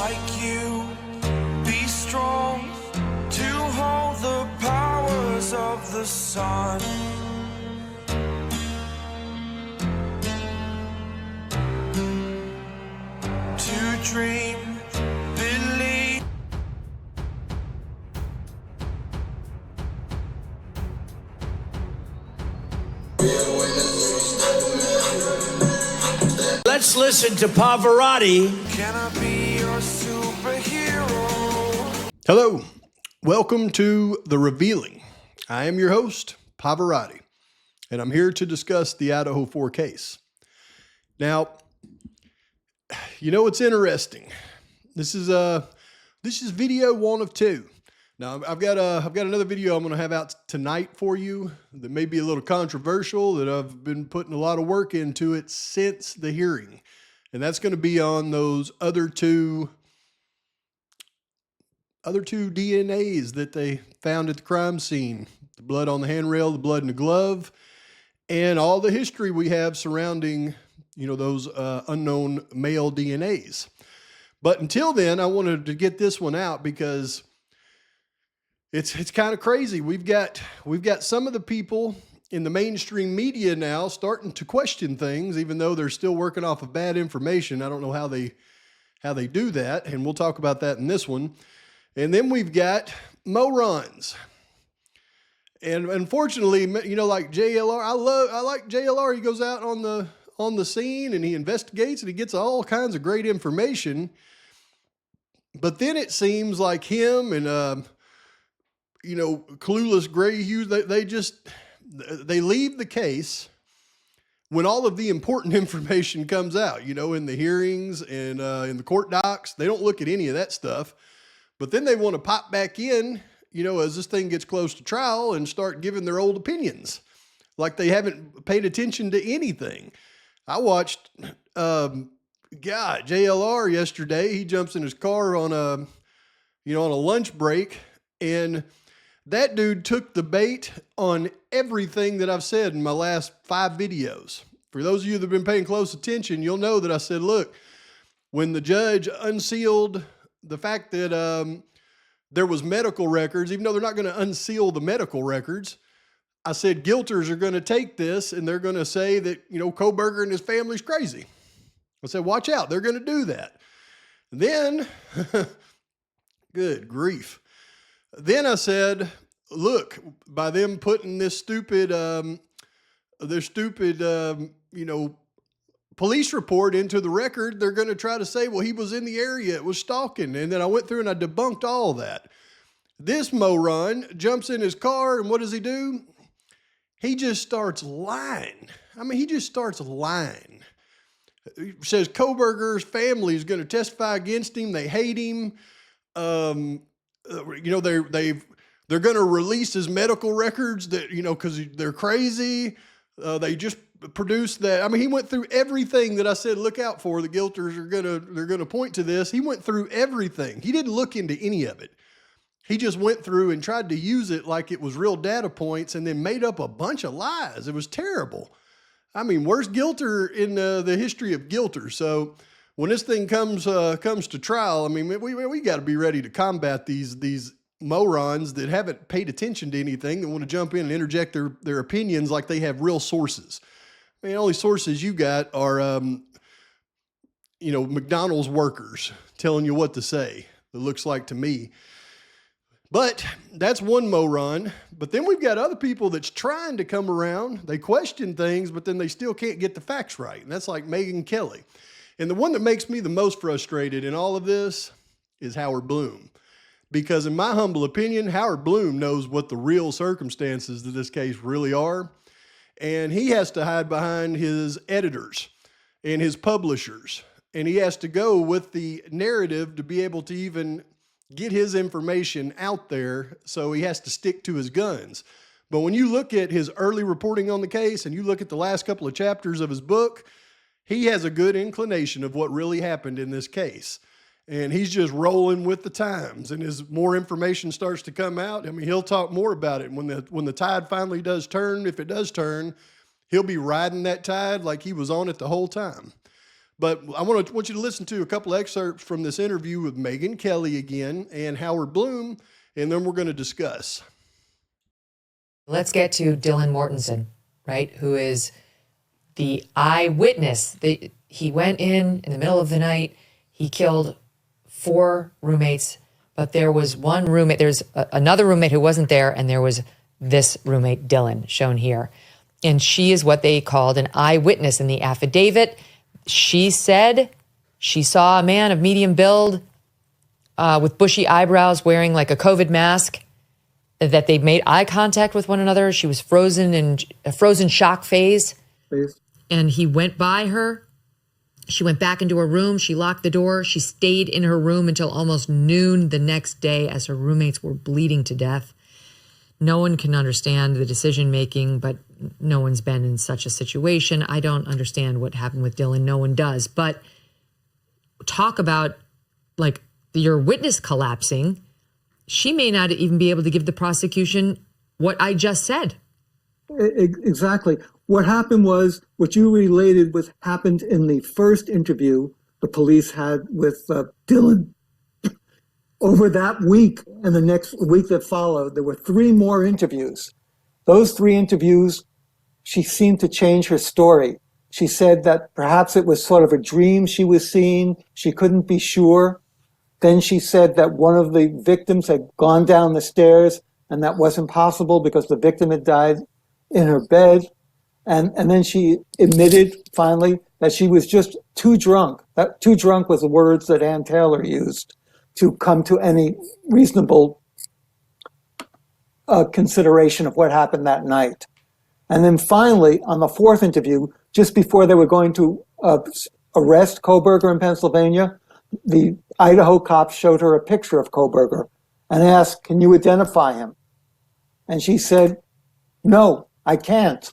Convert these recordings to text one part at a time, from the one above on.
like you, be strong to hold the powers of the sun. To dream, believe. Let's listen to Pavarotti. Can I be your superhero? Hello, welcome to The Revealing. I am your host, Pavarotti, and I'm here to discuss the Idaho 4 case. Now, you know what's interesting? This is video 1 of 2. Now, I've got another video I'm going to have out tonight for you that may be a little controversial, that I've been putting a lot of work into it since the hearing. And that's going to be on those other two DNAs that they found at the crime scene. The blood on the handrail, the blood in the glove, and all the history we have surrounding, those unknown male DNAs. But until then, I wanted to get this one out because it's kind of crazy. We've got some of the people in the mainstream media now starting to question things, even though they're still working off of bad information. I don't know how they do that, and we'll talk about that in this one. And then we've got morons. And unfortunately, like JLR, I like JLR. He goes out on the scene and he investigates and he gets all kinds of great information. But then it seems like him and clueless Gray Hughes, they leave the case when all of the important information comes out, in the hearings and in the court docs. They don't look at any of that stuff. But then they want to pop back in, as this thing gets close to trial and start giving their old opinions like they haven't paid attention to anything. I watched JLR yesterday. He jumps in his car on a lunch break, and that dude took the bait on everything that I've said in my last 5 videos. For those of you that have been paying close attention, you'll know that I said, look, when the judge unsealed the fact that there was medical records, even though they're not going to unseal the medical records, I said guilters are going to take this and they're going to say that, Kohberger and his family's crazy. I said, watch out, they're going to do that. Then, good grief. Then I said, look, by them putting this stupid, police report into the record, they're going to try to say, well, he was in the area, it was stalking. And then I went through and I debunked all that. This moron jumps in his car, and what does he do? He just starts lying. He just starts lying. He says Kohberger's family is going to testify against him. They hate him. They're going to release his medical records that, because they're crazy. They just produced that. He went through everything that I said, look out for. The guilters they're going to point to this. He went through everything. He didn't look into any of it. He just went through and tried to use it like it was real data points and then made up a bunch of lies. It was terrible. Worst guilter in the history of guilters. So when this thing comes to trial, we got to be ready to combat these morons that haven't paid attention to anything, that want to jump in and interject their opinions like they have real sources. The only sources you got are, McDonald's workers telling you what to say, it looks like to me. But that's one moron. But then we've got other people that's trying to come around. They question things, but then they still can't get the facts right. And that's like Megan Kelly. And the one that makes me the most frustrated in all of this is Howard Bloom. Because in my humble opinion, Howard Bloom knows what the real circumstances of this case really are. And he has to hide behind his editors and his publishers. And he has to go with the narrative to be able to even get his information out there. So he has to stick to his guns. But when you look at his early reporting on the case and you look at the last couple of chapters of his book, he has a good inclination of what really happened in this case. And he's just rolling with the times. And as more information starts to come out, he'll talk more about it. When the tide finally does turn, if it does turn, he'll be riding that tide like he was on it the whole time. But I want you to listen to a couple excerpts from this interview with Megyn Kelly again and Howard Bloom, and then we're going to discuss. Let's get to Dylan Mortensen, right, who is the eyewitness. He went in the middle of the night. He killed 4 roommates, but there was one roommate. There's another roommate who wasn't there, and there was this roommate, Dylan, shown here. And she is what they called an eyewitness in the affidavit. She said she saw a man of medium build with bushy eyebrows wearing like a COVID mask, that they made eye contact with one another. She was frozen in a frozen shock phase. And he went by her. She went back into her room. She locked the door. She stayed in her room until almost noon the next day as her roommates were bleeding to death. No one can understand the decision-making, but no one's been in such a situation. I don't understand what happened with Dylan. No one does. But talk about, like, your witness collapsing. She may not even be able to give the prosecution what I just said. Exactly. What happened was, what you related was happened in the first interview the police had with Dylan. Over that week and the next week that followed, there were 3 more interviews. Those 3 interviews, she seemed to change her story. She said that perhaps it was sort of a dream she was seeing. She couldn't be sure. Then she said that one of the victims had gone down the stairs, and that wasn't possible because the victim had died in her bed. And then she admitted finally that she was just too drunk. That too drunk was the words that Ann Taylor used to come to any reasonable consideration of what happened that night. And then finally, on the 4th interview, just before they were going to arrest Kohberger in Pennsylvania, the Idaho cops showed her a picture of Kohberger and asked, "Can you identify him?" And she said, "No, I can't."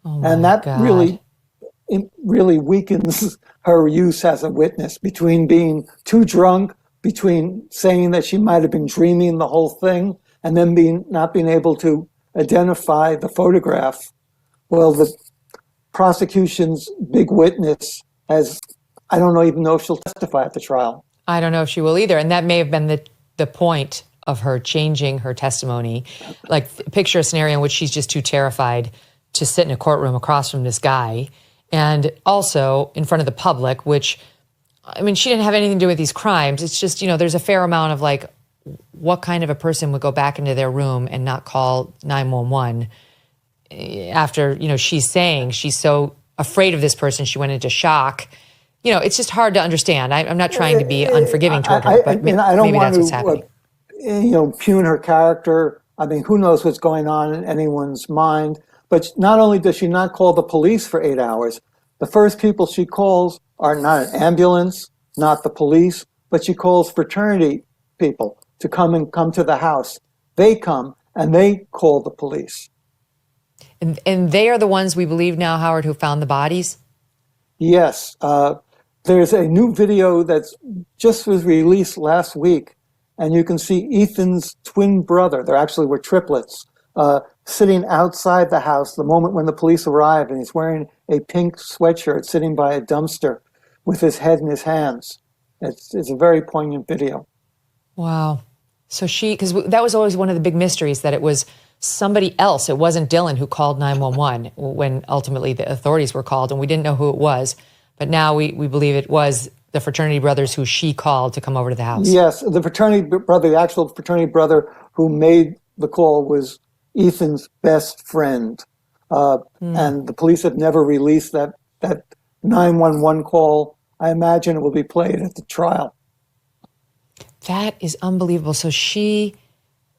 And that God. really weakens her use as a witness, between being too drunk, between saying that she might have been dreaming the whole thing, and then not being able to identify the photograph. Well, the prosecution's big witness I don't even know if she'll testify at the trial. I don't know if she will either. And that may have been the point of her changing her testimony. Like, picture a scenario in which she's just too terrified to sit in a courtroom across from this guy, and also in front of the public, which, I mean, she didn't have anything to do with these crimes. It's just, there's a fair amount of, like, what kind of a person would go back into their room and not call 911 after, she's saying she's so afraid of this person, she went into shock. It's just hard to understand. I'm not trying to be unforgiving toward her, but maybe that's what's happening. Pugn her character. I mean, who knows what's going on in anyone's mind. But not only does she not call the police for 8 hours, the first people she calls are not an ambulance, not the police, but she calls fraternity people to come to the house. They come and they call the police. And they are the ones, we believe now, Howard, who found the bodies? Yes. There's a new video that's just was released last week, and you can see Ethan's twin brother, there actually were triplets, sitting outside the house the moment when the police arrived, and he's wearing a pink sweatshirt sitting by a dumpster with his head in his hands. It's a very poignant video. Wow. So because that was always one of the big mysteries, that it was somebody else. It wasn't Dylan who called 911 when ultimately the authorities were called, and we didn't know who it was. But now we believe it was the fraternity brothers who she called to come over to the house. Yes, the actual fraternity brother who made the call was Ethan's best friend. And the police have never released that 911 call. I imagine it will be played at the trial. That is unbelievable. So she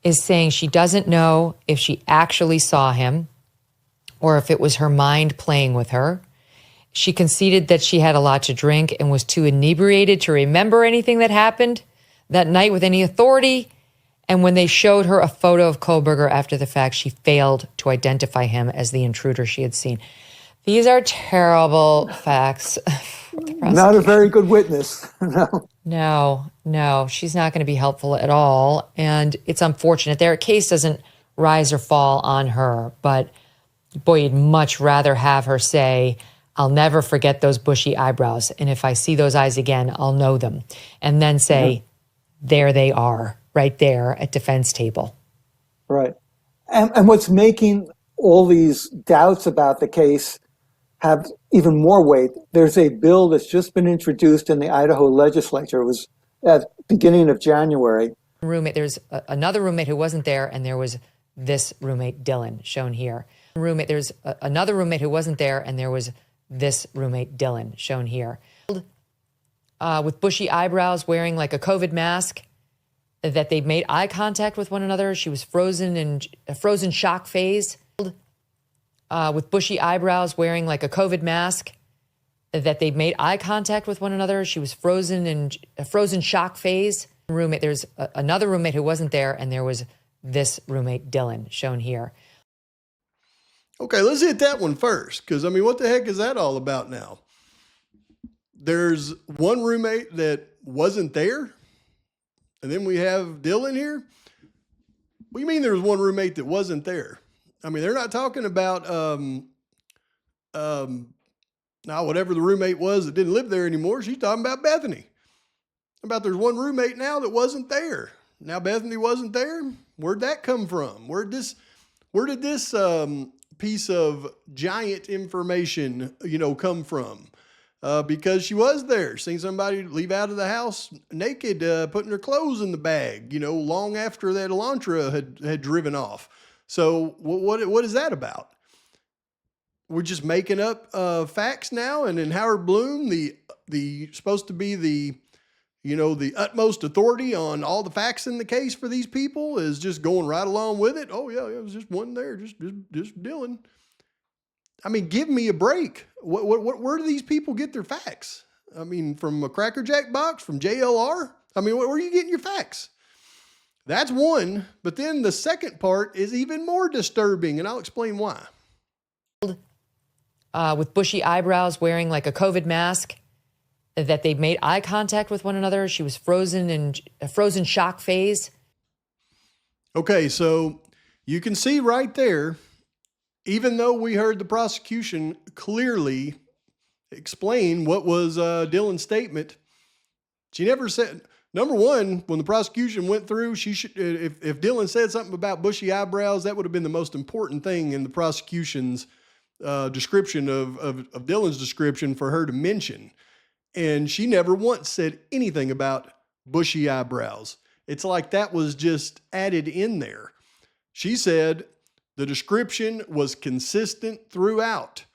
is saying she doesn't know if she actually saw him or if it was her mind playing with her. She conceded that she had a lot to drink and was too inebriated to remember anything that happened that night with any authority. And when they showed her a photo of Kohberger after the fact, she failed to identify him as the intruder she had seen. These are terrible facts. Not a very good witness. No, she's not going to be helpful at all. And it's unfortunate. Their case doesn't rise or fall on her. But boy, you'd much rather have her say, I'll never forget those bushy eyebrows. And if I see those eyes again, I'll know them. And then say, there they are, right there at defense table. Right. And what's making all these doubts about the case have even more weight, there's a bill that's just been introduced in the Idaho legislature. It was at the beginning of January. There's another roommate who wasn't there, and there was this roommate, Dylan, shown here. There's another roommate who wasn't there, and there was this roommate, Dylan, shown here. With bushy eyebrows, wearing like a COVID mask, that they made eye contact with one another. She was frozen in a frozen shock phase. With bushy eyebrows, wearing like a COVID mask, that they made eye contact with one another. She was frozen in a frozen shock phase. There's another roommate who wasn't there, and there was this roommate, Dylan, shown here. Okay, let's hit that one first, because, I mean, what the heck is that all about now? There's one roommate that wasn't there, and then we have Dylan here? What do you mean there was one roommate that wasn't there? I mean, they're not talking about, now whatever the roommate was that didn't live there anymore. She's talking about Bethany. About there's one roommate now that wasn't there. Now Bethany wasn't there. Where'd that come from? Where did this piece of giant information, come from? Because she was there, seen somebody leave out of the house naked, putting her clothes in the bag, long after that Elantra had driven off. So what is that about? We're just making up facts now, and then Howard Bloom, the supposed to be the utmost authority on all the facts in the case for these people, is just going right along with it. Oh yeah, it was just one there, just Dylan. I mean, give me a break. Where do these people get their facts? I mean, from a Cracker Jack box, from JLR? I mean, where are you getting your facts? That's one, but then the second part is even more disturbing, and I'll explain why. With bushy eyebrows, wearing like a COVID mask, that they made eye contact with one another. She was frozen in a frozen shock phase. Okay, so you can see right there, even though we heard the prosecution clearly explain what was Dylan's statement, she never said, number one, when the prosecution went through, she should, if Dylan said something about bushy eyebrows, that would have been the most important thing in the prosecution's description of Dylan's description for her to mention. And she never once said anything about bushy eyebrows. It's like that was just added in there. She said the description was consistent throughout,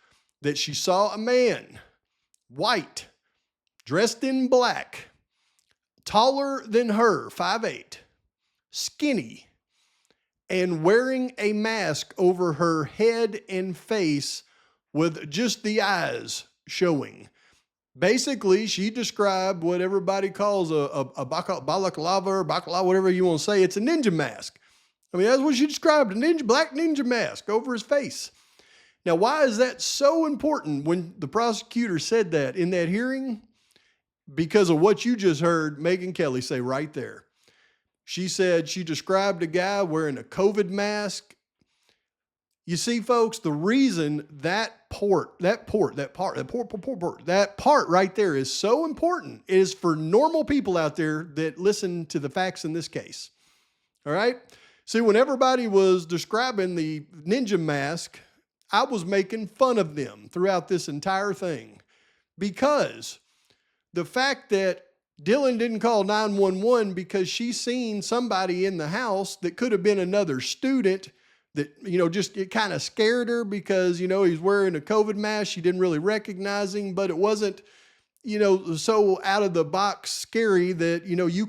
that she saw a man, white, dressed in black, taller than her, 5'8", skinny, and wearing a mask over her head and face with just the eyes showing. Basically, she described what everybody calls a balaclava or baklava, whatever you want to say. It's a ninja mask. I mean, that's what she described, black ninja mask over his face. Now, why is that so important when the prosecutor said that in that hearing? Because of what you just heard Megyn Kelly say right there. She said she described a guy wearing a COVID mask. You see, folks, the reason that part right there is so important is for normal people out there that listen to the facts in this case. All right? See, when everybody was describing the ninja mask, I was making fun of them throughout this entire thing, because the fact that Dylan didn't call 911 because she seen somebody in the house that could have been another student that, just it kind of scared her because, he's wearing a COVID mask. She didn't really recognize him, but it wasn't, so out of the box scary that, you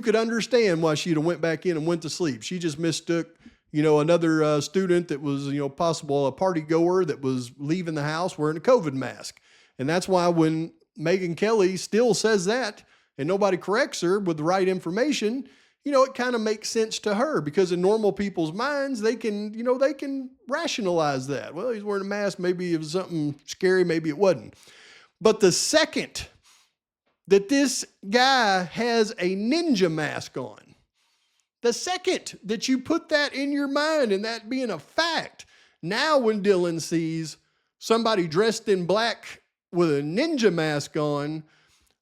could understand why she'd have went back in and went to sleep. She just mistook, another student that was, possible a party goer that was leaving the house wearing a COVID mask. And that's why when Megyn Kelly still says that and nobody corrects her with the right information, it kind of makes sense to her, because in normal people's minds, they can rationalize that. Well, he's wearing a mask. Maybe it was something scary. Maybe it wasn't. But the second that this guy has a ninja mask on, the second that you put that in your mind and that being a fact, now when Dylan sees somebody dressed in black with a ninja mask on,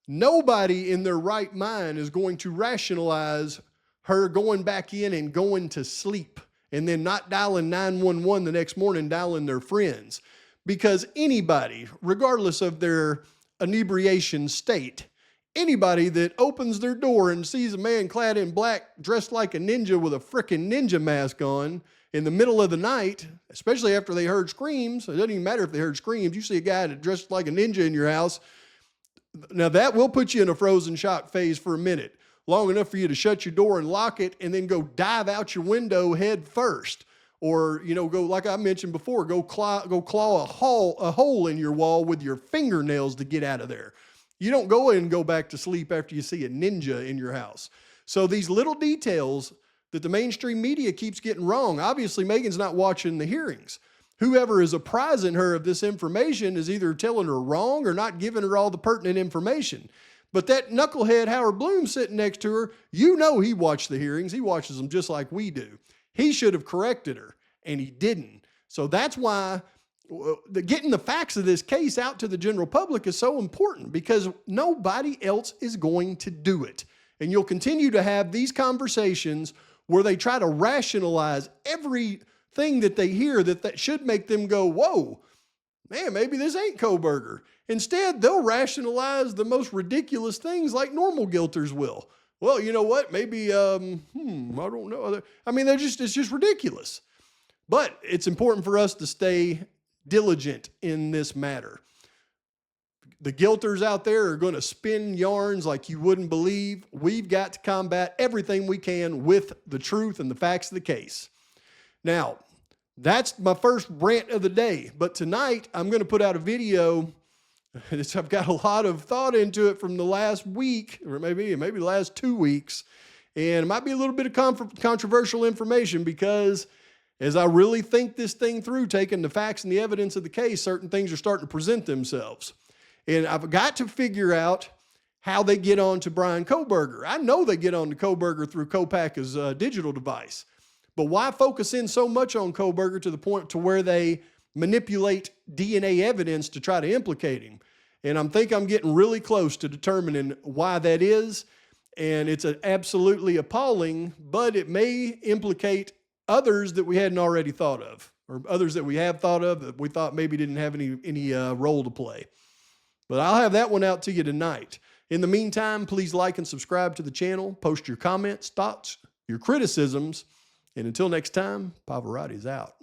nobody in their right mind is going to rationalize her going back in and going to sleep and then not dialing 911 the next morning, dialing their friends. Because anybody, regardless of their inebriation state, anybody that opens their door and sees a man clad in black, dressed like a ninja with a frickin' ninja mask on in the middle of the night, especially after they heard screams, it doesn't even matter if they heard screams, you see a guy that dressed like a ninja in your house, now that will put you in a frozen shock phase for a minute, long enough for you to shut your door and lock it and then go dive out your window head first. Or, go, like I mentioned before, go claw a hole in your wall with your fingernails to get out of there. You don't go in and go back to sleep after you see a ninja in your house. So these little details that the mainstream media keeps getting wrong, obviously Megan's not watching the hearings. Whoever is apprising her of this information is either telling her wrong or not giving her all the pertinent information. But that knucklehead Howard Bloom sitting next to her, he watched the hearings. He watches them just like we do. He should have corrected her, and he didn't. So that's why getting the facts of this case out to the general public is so important, because nobody else is going to do it. And you'll continue to have these conversations where they try to rationalize everything that they hear that should make them go, whoa, man, maybe this ain't Kohberger. Instead, they'll rationalize the most ridiculous things like normal guilters will. Well, you know what? Maybe, I don't know. I mean, it's just ridiculous. But it's important for us to stay diligent in this matter. The guilters out there are going to spin yarns like you wouldn't believe. We've got to combat everything we can with the truth and the facts of the case. Now, that's my first rant of the day. But tonight, I'm going to put out a video. I've got a lot of thought into it from the last week, or maybe the last 2 weeks. And it might be a little bit of controversial information, because as I really think this thing through, taking the facts and the evidence of the case, certain things are starting to present themselves. And I've got to figure out how they get on to Bryan Kohberger. I know they get on to Kohberger through Kopacka's digital device. But why focus in so much on Kohberger to the point to where they manipulate DNA evidence to try to implicate him? And I think I'm getting really close to determining why that is. And it's absolutely appalling, but it may implicate others that we hadn't already thought of, or others that we have thought of that we thought maybe didn't have any role to play. But I'll have that one out to you tonight. In the meantime, please like and subscribe to the channel. Post your comments, thoughts, your criticisms. And until next time, Pavarotti's out.